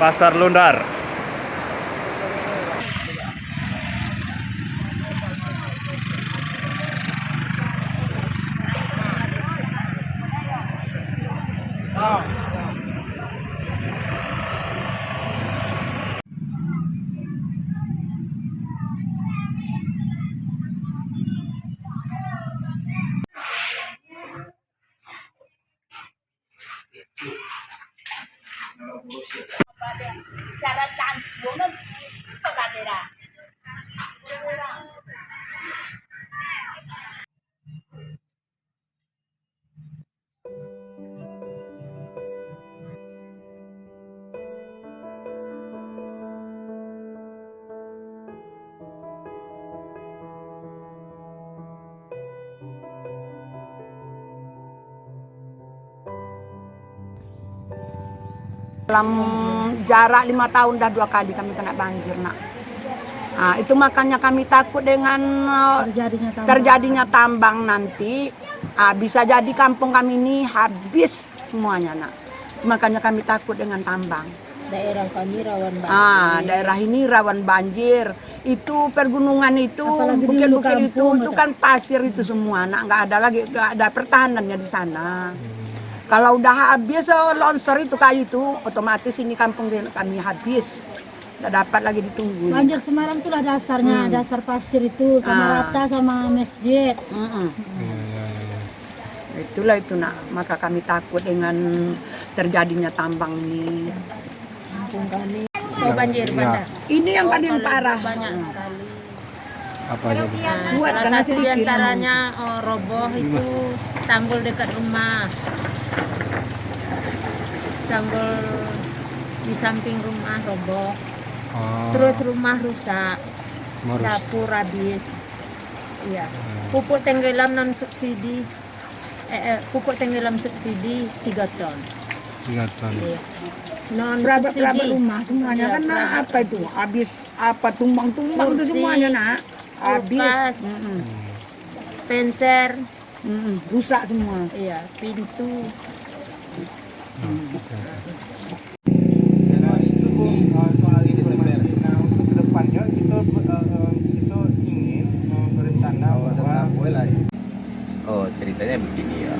Pasar Lundar. Syarat langsung pegadera. Dalam jarak 5 tahun dah 2 kali kami kena banjir, nak. Nah, itu makanya kami takut dengan terjadinya tambang nanti. Bisa jadi kampung kami ini habis semuanya, nak. Makanya kami takut dengan tambang. Daerah kami rawan banjir. Daerah ini rawan banjir. Itu pergunungan itu, Apalagi di bukit-bukit kampung, itu kan pasir itu semua, nak. Nggak ada lagi, nggak ada pertahanannya di sana. Kalau udah habis longsor itu kayu itu, otomatis ini kampung kami habis. Tidak dapat lagi ditunggu. Banjir Semarang itulah dasarnya, dasar pasir itu sama rata sama masjid. Itulah itu, nak. Maka kami takut dengan terjadinya tambang ini. Kampung kami banjir bandar. Ini yang paling parah. Banyak sekali. Apa aja? Buat Salah karena satu sedikit. diantaranya roboh itu tanggul dekat rumah. Tanggul di samping rumah roboh. Terus rumah rusak. Dapur habis. Iya. Pupuk tenggelam non subsidi. Pupuk tenggelam subsidi 3 ton. 3 ton. Iya. Non Berapa subsidi. rumah semuanya Iya, kan, nak, berapa. apa itu? Habis apa tumbang-tumbang itu Kursi, semuanya, nak. Habis. kulkas, penser, Rusak semua. iya, pintu. Nah, itu Bu, soal informasi. Nah, untuk kedepannya kita ingin berencana bahwa Ceritanya begini ya.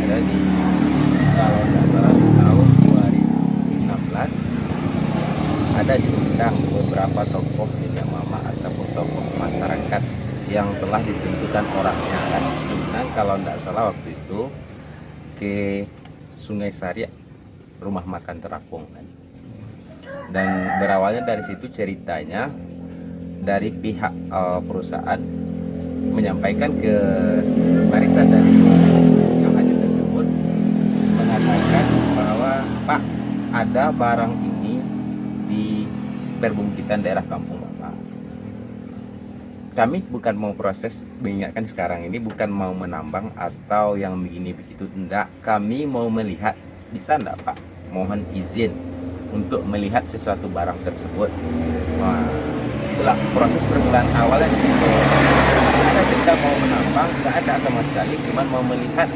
Jadi kalau nggak salah tahun 2016 ada diundang beberapa tokoh minyak mama ataupun tokoh masyarakat yang telah ditentukan orangnya kan. Nah, kalau nggak salah waktu itu ke Sungai Sari, rumah makan terapung kan. Dan berawalnya dari situ ceritanya dari pihak perusahaan menyampaikan ke barisan dari yang hadir tersebut mengatakan bahwa Pak, ada barang ini di perbukitan daerah Kampung Bapak. Kami bukan mau proses, mengingatkan sekarang ini bukan mau menambang atau yang begini begitu, tidak. Kami mau melihat, bisa enggak Pak, mohon izin untuk melihat sesuatu barang tersebut. Wah, itulah proses permulaan awalnya di situ. Ada kita mau menambang, nggak ada sama sekali, cuma mau melihat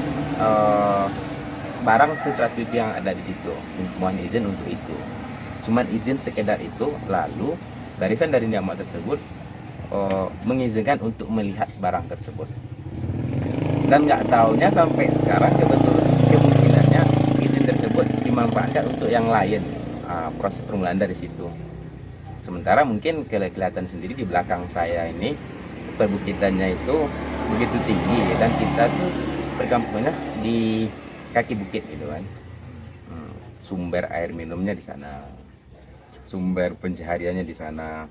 barang sesuatu itu yang ada di situ. Mohon izin untuk itu. Cuman izin sekedar itu, lalu barisan dari Niama tersebut mengizinkan untuk melihat barang tersebut. Dan nggak taunya sampai sekarang kemungkinannya izin tersebut dimanfaatkan untuk yang lain. Proses permulaan dari situ. Sementara mungkin kelihatan sendiri di belakang saya ini perbukitannya itu begitu tinggi dan kita tuh perkampungannya di kaki bukit gitu kan. Sumber air minumnya di sana, sumber pencahariannya di sana,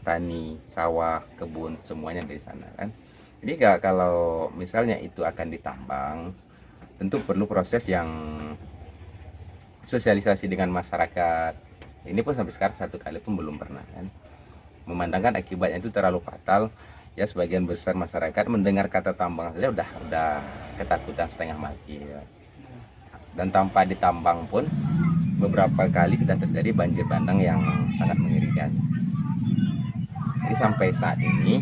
tani, sawah, kebun semuanya dari sana kan. Jadi kalau misalnya itu akan ditambang, tentu perlu proses yang sosialisasi dengan masyarakat. Ini pun sampai sekarang 1 kali pun belum pernah kan. Memandangkan akibatnya itu terlalu fatal. Ya sebagian besar masyarakat mendengar kata tambang saja udah ketakutan setengah mati ya. Dan tanpa ditambang pun beberapa kali sudah terjadi banjir bandang yang sangat mengerikan. Jadi sampai saat ini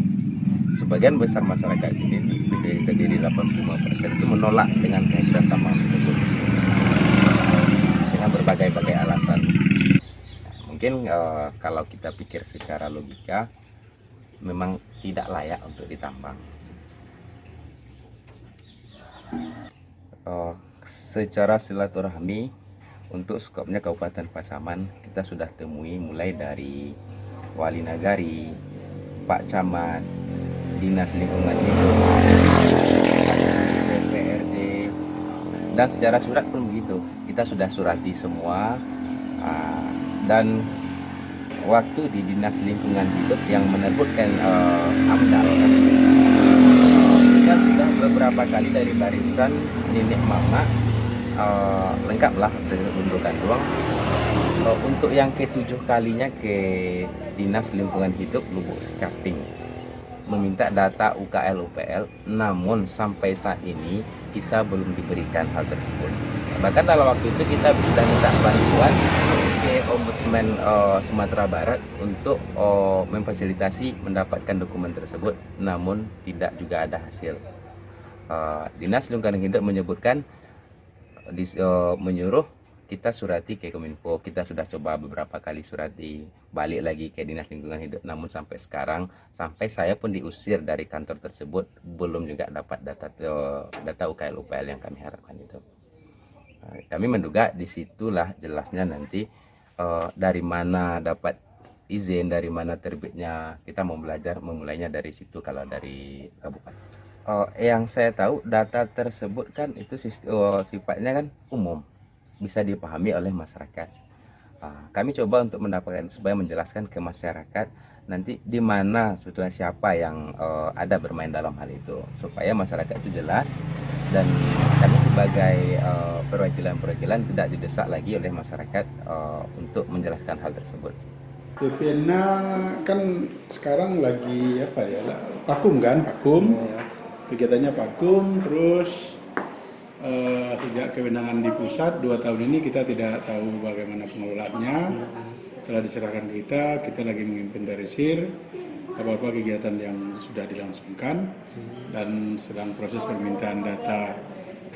sebagian besar masyarakat sini terdiri 85% itu menolak dengan kehadiran tambang tersebut dengan berbagai-bagai alasan. mungkin kalau kita pikir secara logika memang tidak layak untuk ditambang. Secara silaturahmi untuk skopnya Kabupaten Pasaman kita sudah temui mulai dari Wali Nagari, Pak Camat, Dinas Lingkungan Hidup, DPRD, dan secara surat pun begitu. Kita sudah surati semua, dan waktu di Dinas Lingkungan Hidup yang menerbitkan AMDAL, kita sudah beberapa kali dari barisan nenek mama lengkaplah penundukan ruang. Untuk yang ke-7 kalinya ke Dinas Lingkungan Hidup Lubuk Sekaping meminta data UKL UPL, namun sampai saat ini kita belum diberikan hal tersebut. Bahkan dalam waktu itu kita sudah minta bantuan ke Ombudsman Sumatera Barat untuk memfasilitasi mendapatkan dokumen tersebut, namun tidak juga ada hasil. Dinas Lingkungan Hidup menyebutkan menyuruh kita surati ke Kominfo. Kita sudah coba beberapa kali surati, balik lagi ke Dinas Lingkungan Hidup, namun sampai sekarang, sampai saya pun diusir dari kantor tersebut, belum juga dapat data UKL UPL yang kami harapkan itu. Kami menduga disitulah jelasnya nanti dari mana dapat izin, dari mana terbitnya. Kita mau belajar memulainya dari situ kalau dari kabupaten. Yang saya tahu data tersebut kan itu sifatnya kan umum, bisa dipahami oleh masyarakat. Kami coba untuk mendapatkan supaya menjelaskan ke masyarakat nanti di mana sebetulnya siapa yang ada bermain dalam hal itu, supaya masyarakat itu jelas dan kami sebagai perwakilan tidak didesak lagi oleh masyarakat untuk menjelaskan hal tersebut. Devena kan sekarang lagi apa ya, vakum kan, vakum. Kegiatannya vakum, terus sejak kewenangan di pusat 2 tahun ini kita tidak tahu bagaimana pengelolaannya. Setelah diserahkan ke kita lagi menginventarisir apa kegiatan yang sudah dilangsungkan dan sedang proses permintaan data.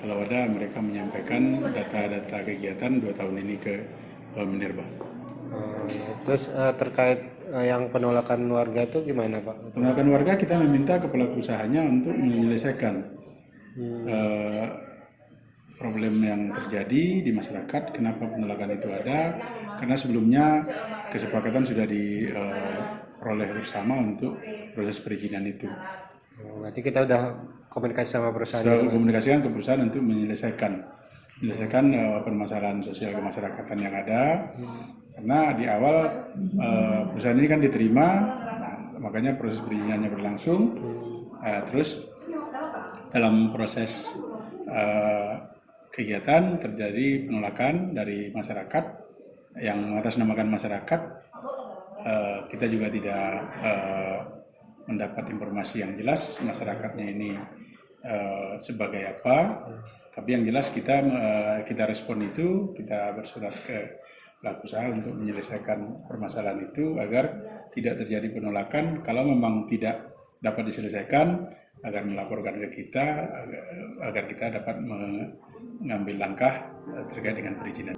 Kalau ada, mereka menyampaikan data-data kegiatan 2 tahun ini ke Minerba. Terus terkait yang penolakan warga itu gimana Pak? Penolakan warga kita meminta ke pelaku usahanya untuk menyelesaikan problem yang terjadi di masyarakat. Kenapa penolakan itu ada? Karena sebelumnya kesepakatan sudah diperoleh bersama untuk proses perizinan itu. Berarti kita udah komunikasi sama perusahaan. Sudah komunikasikan ke perusahaan untuk menyelesaikan permasalahan sosial kemasyarakatan yang ada. Karena di awal perusahaan ini kan diterima, makanya proses perizinannya berlangsung. Terus dalam proses kegiatan terjadi penolakan dari masyarakat yang mengatasnamakan masyarakat. Kita juga tidak mendapat informasi yang jelas masyarakatnya ini sebagai apa. Tapi yang jelas kita respon itu, kita bersurat ke pelaku usaha untuk menyelesaikan permasalahan itu agar tidak terjadi penolakan. Kalau memang tidak dapat diselesaikan, agar melaporkan ke kita agar kita dapat mengambil langkah terkait dengan perizinan.